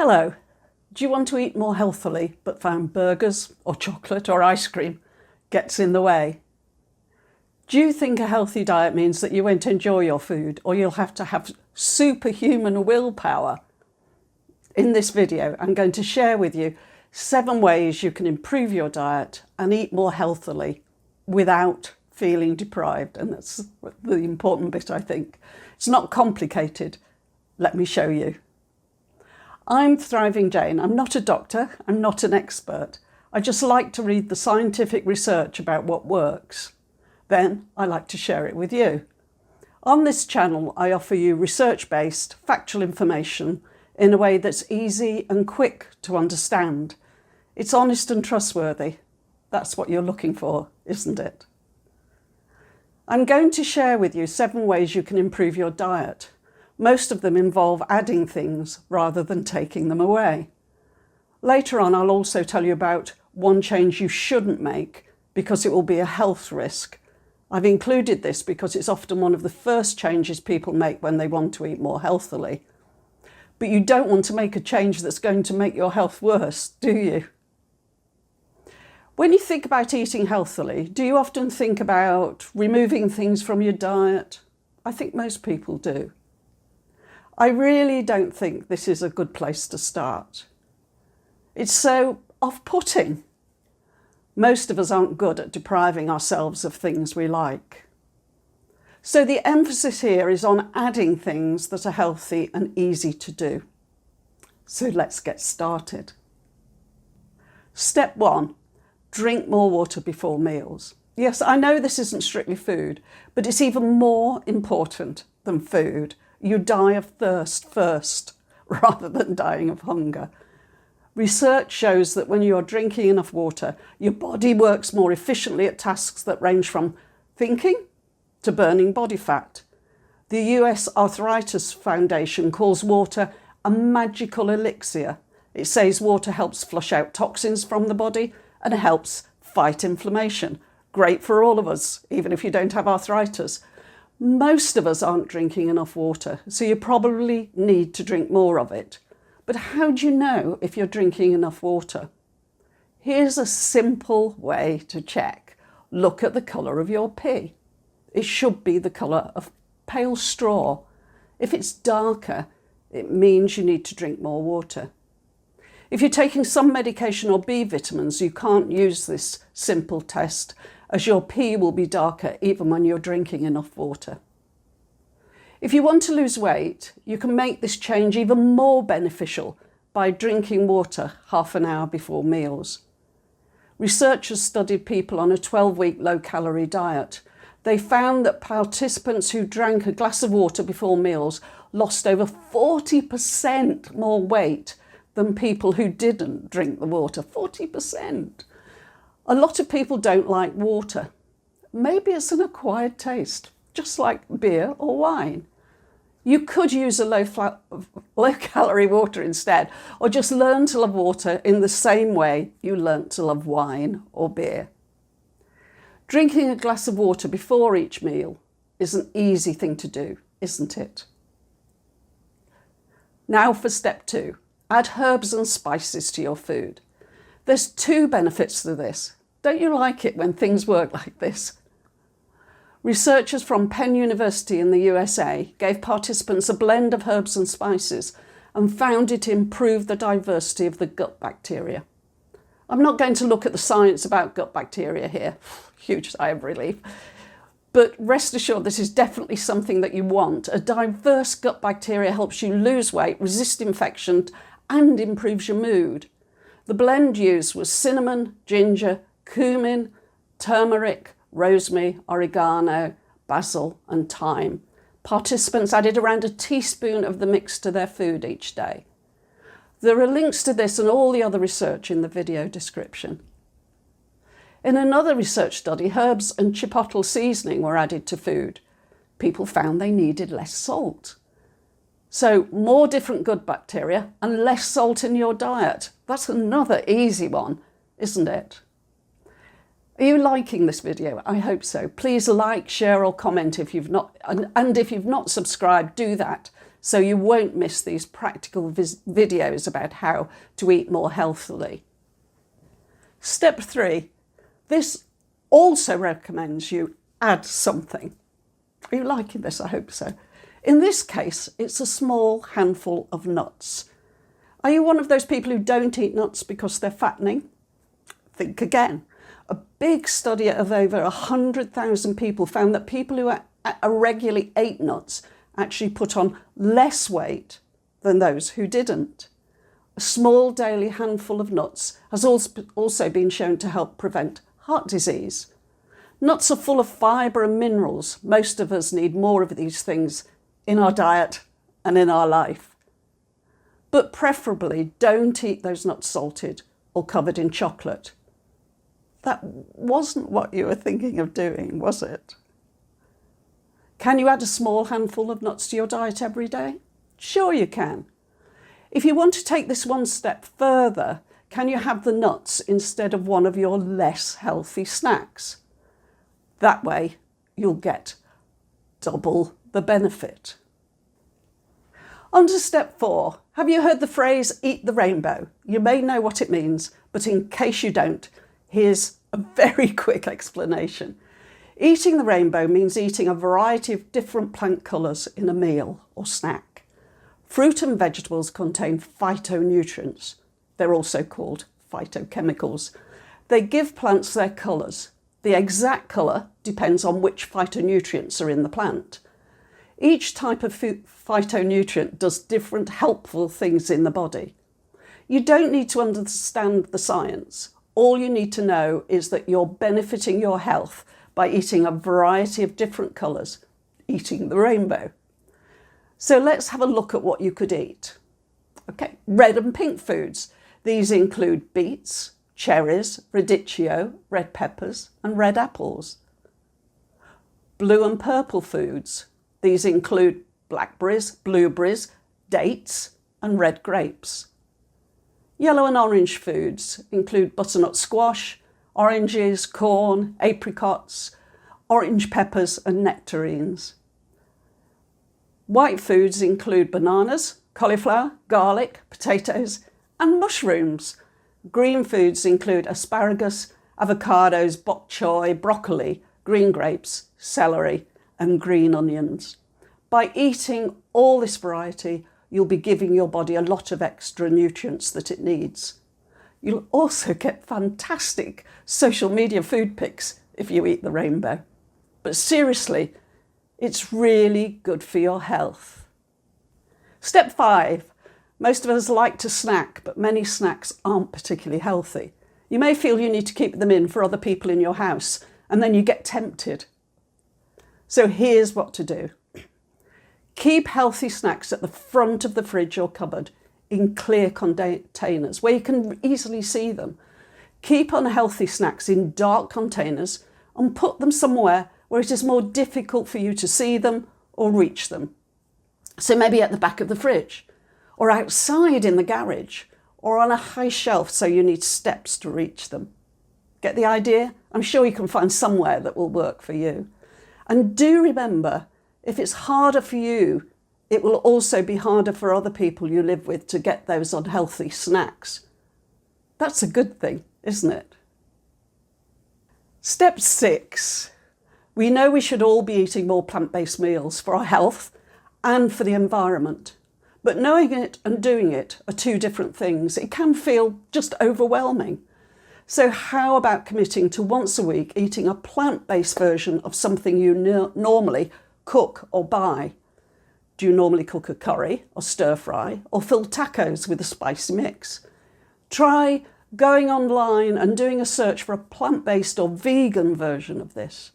Hello. Do you want to eat more healthily but found burgers or chocolate or ice cream gets in the way? Do you think a healthy diet means that you won't enjoy your food or you'll have to have superhuman willpower? In this video, I'm going to share with you 7 ways you can improve your diet and eat more healthily without feeling deprived. And that's the important bit, I think. It's not complicated. Let me show you. I'm Thriving Jane. I'm not a doctor. I'm not an expert. I just like to read the scientific research about what works. Then I like to share it with you. On this channel, I offer you research-based, factual information in a way that's easy and quick to understand. It's honest and trustworthy. That's what you're looking for, isn't it? I'm going to share with you 7 ways you can improve your diet. Most of them involve adding things rather than taking them away. Later on, I'll also tell you about one change you shouldn't make because it will be a health risk. I've included this because it's often one of the first changes people make when they want to eat more healthily. But you don't want to make a change that's going to make your health worse, do you? When you think about eating healthily, do you often think about removing things from your diet? I think most people do. I really don't think this is a good place to start. It's so off-putting. Most of us aren't good at depriving ourselves of things we like. So the emphasis here is on adding things that are healthy and easy to do. So let's get started. Step 1, drink more water before meals. Yes, I know this isn't strictly food, but it's even more important than food. You die of thirst first, rather than dying of hunger. Research shows that when you're drinking enough water, your body works more efficiently at tasks that range from thinking to burning body fat. The US Arthritis Foundation calls water a magical elixir. It says water helps flush out toxins from the body and helps fight inflammation. Great for all of us, even if you don't have arthritis. Most of us aren't drinking enough water, so you probably need to drink more of it. But how do you know if you're drinking enough water? Here's a simple way to check. Look at the colour of your pee. It should be the colour of pale straw. If it's darker, it means you need to drink more water. If you're taking some medication or B vitamins, you can't use this simple test, as your pee will be darker even when you're drinking enough water. If you want to lose weight, you can make this change even more beneficial by drinking water half an hour before meals. Researchers studied people on a 12-week low-calorie diet. They found that participants who drank a glass of water before meals lost over 40% more weight than people who didn't drink the water. 40%. A lot of people don't like water. Maybe it's an acquired taste, just like beer or wine. You could use a low-calorie water instead, or just learn to love water in the same way you learnt to love wine or beer. Drinking a glass of water before each meal is an easy thing to do, isn't it? Now for step 2, add herbs and spices to your food. There's 2 benefits to this. Don't you like it when things work like this? Researchers from Penn University in the USA gave participants a blend of herbs and spices and found it improved the diversity of the gut bacteria. I'm not going to look at the science about gut bacteria here. Huge sigh of relief. But rest assured, this is definitely something that you want. A diverse gut bacteria helps you lose weight, resist infection, and improves your mood. The blend used was cinnamon, ginger, cumin, turmeric, rosemary, oregano, basil and thyme. Participants added around a teaspoon of the mix to their food each day. There are links to this and all the other research in the video description. In another research study, herbs and chipotle seasoning were added to food. People found they needed less salt. So more different gut bacteria and less salt in your diet. That's another easy one, isn't it? Are you liking this video? I hope so. Please like, share or comment if you've not, and if you've not subscribed, do that so you won't miss these practical videos about how to eat more healthily. Step 3, this also recommends you add something. Are you liking this? I hope so. In this case, it's a small handful of nuts. Are you one of those people who don't eat nuts because they're fattening? Think again. A big study of over 100,000 people found that people who regularly ate nuts actually put on less weight than those who didn't. A small daily handful of nuts has also been shown to help prevent heart disease. Nuts are full of fibre and minerals. Most of us need more of these things in our diet and in our life. But preferably don't eat those nuts salted or covered in chocolate. That wasn't what you were thinking of doing, was it? Can you add a small handful of nuts to your diet every day? Sure you can. If you want to take this one step further, can you have the nuts instead of one of your less healthy snacks? That way you'll get double the benefit. On to step 4. Have you heard the phrase, eat the rainbow? You may know what it means, but in case you don't, here's a very quick explanation. Eating the rainbow means eating a variety of different plant colours in a meal or snack. Fruit and vegetables contain phytonutrients. They're also called phytochemicals. They give plants their colours. The exact colour depends on which phytonutrients are in the plant. Each type of phytonutrient does different helpful things in the body. You don't need to understand the science. All you need to know is that you're benefiting your health by eating a variety of different colours, eating the rainbow. So let's have a look at what you could eat. Okay, red and pink foods. These include beets, cherries, radicchio, red peppers, and red apples. Blue and purple foods. These include blackberries, blueberries, dates, and red grapes. Yellow and orange foods include butternut squash, oranges, corn, apricots, orange peppers, and nectarines. White foods include bananas, cauliflower, garlic, potatoes, and mushrooms. Green foods include asparagus, avocados, bok choy, broccoli, green grapes, celery, and green onions. By eating all this variety, you'll be giving your body a lot of extra nutrients that it needs. You'll also get fantastic social media food pics if you eat the rainbow. But seriously, it's really good for your health. Step 5. Most of us like to snack, but many snacks aren't particularly healthy. You may feel you need to keep them in for other people in your house, and then you get tempted. So here's what to do. Keep healthy snacks at the front of the fridge or cupboard in clear containers where you can easily see them. Keep unhealthy snacks in dark containers and put them somewhere where it is more difficult for you to see them or reach them. So maybe at the back of the fridge, or outside in the garage, or on a high shelf so you need steps to reach them. Get the idea? I'm sure you can find somewhere that will work for you. And do remember, if it's harder for you, it will also be harder for other people you live with to get those unhealthy snacks. That's a good thing, isn't it? Step 6. We know we should all be eating more plant-based meals for our health and for the environment. But knowing it and doing it are two different things. It can feel just overwhelming. So how about committing to once a week eating a plant-based version of something you normally cook or buy? Do you normally cook a curry or stir fry or fill tacos with a spicy mix? Try going online and doing a search for a plant-based or vegan version of this.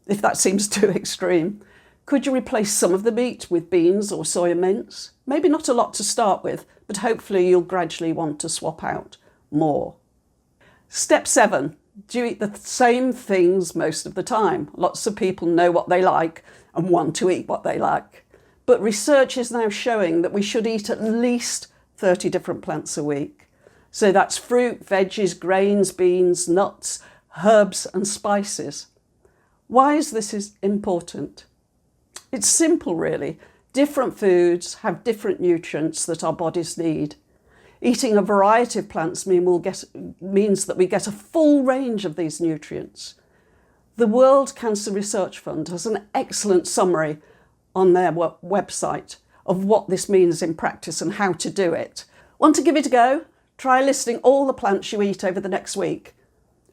If that seems too extreme, could you replace some of the meat with beans or soya mince? Maybe not a lot to start with, but hopefully you'll gradually want to swap out more. Step 7. Do you eat the same things most of the time? Lots of people know what they like and want to eat what they like. But research is now showing that we should eat at least 30 different plants a week. So that's fruit, veggies, grains, beans, nuts, herbs and spices. Why is this important? It's simple really. Different foods have different nutrients that our bodies need. Eating a variety of plants means that we get a full range of these nutrients. The World Cancer Research Fund has an excellent summary on their website of what this means in practice and how to do it. Want to give it a go? Try listing all the plants you eat over the next week.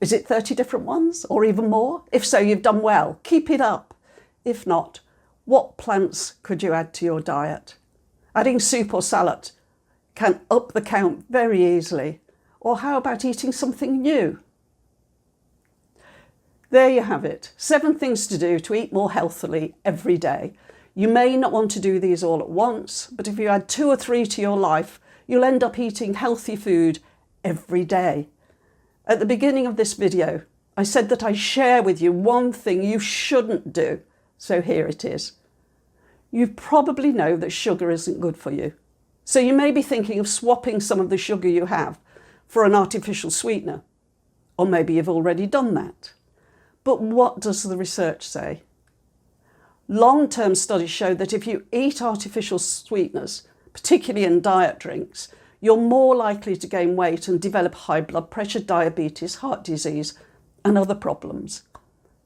Is it 30 different ones or even more? If so, you've done well. Keep it up. If not, what plants could you add to your diet? Adding soup or salad can up the count very easily. Or how about eating something new? There you have it. 7 things to do to eat more healthily every day. You may not want to do these all at once, but if you add 2 or 3 to your life, you'll end up eating healthy food every day. At the beginning of this video, I said that I share with you one thing you shouldn't do. So here it is. You probably know that sugar isn't good for you. So you may be thinking of swapping some of the sugar you have for an artificial sweetener. Or maybe you've already done that. But what does the research say? Long-term studies show that if you eat artificial sweeteners, particularly in diet drinks, you're more likely to gain weight and develop high blood pressure, diabetes, heart disease, and other problems.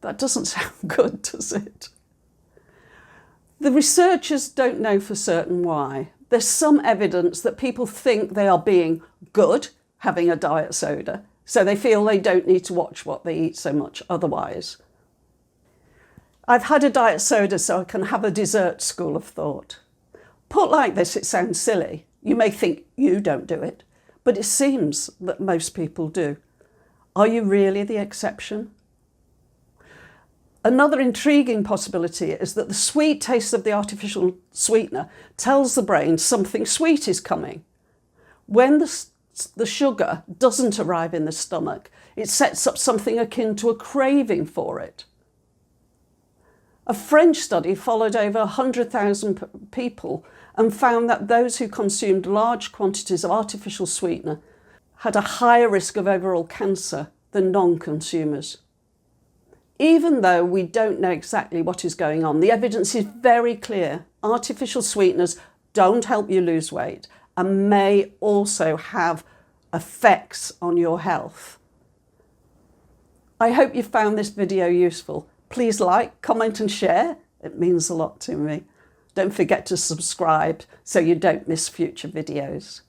That doesn't sound good, does it? The researchers don't know for certain why. There's some evidence that people think they are being good having a diet soda, so they feel they don't need to watch what they eat so much otherwise. I've had a diet soda so I can have a dessert, school of thought. Put like this, it sounds silly. You may think you don't do it, but it seems that most people do. Are you really the exception? Another intriguing possibility is that the sweet taste of the artificial sweetener tells the brain something sweet is coming. When the sugar doesn't arrive in the stomach, it sets up something akin to a craving for it. A French study followed over 100,000 people and found that those who consumed large quantities of artificial sweetener had a higher risk of overall cancer than non-consumers. Even though we don't know exactly what is going on, the evidence is very clear. Artificial sweeteners don't help you lose weight and may also have effects on your health. I hope you found this video useful. Please like, comment and share. It means a lot to me. Don't forget to subscribe so you don't miss future videos.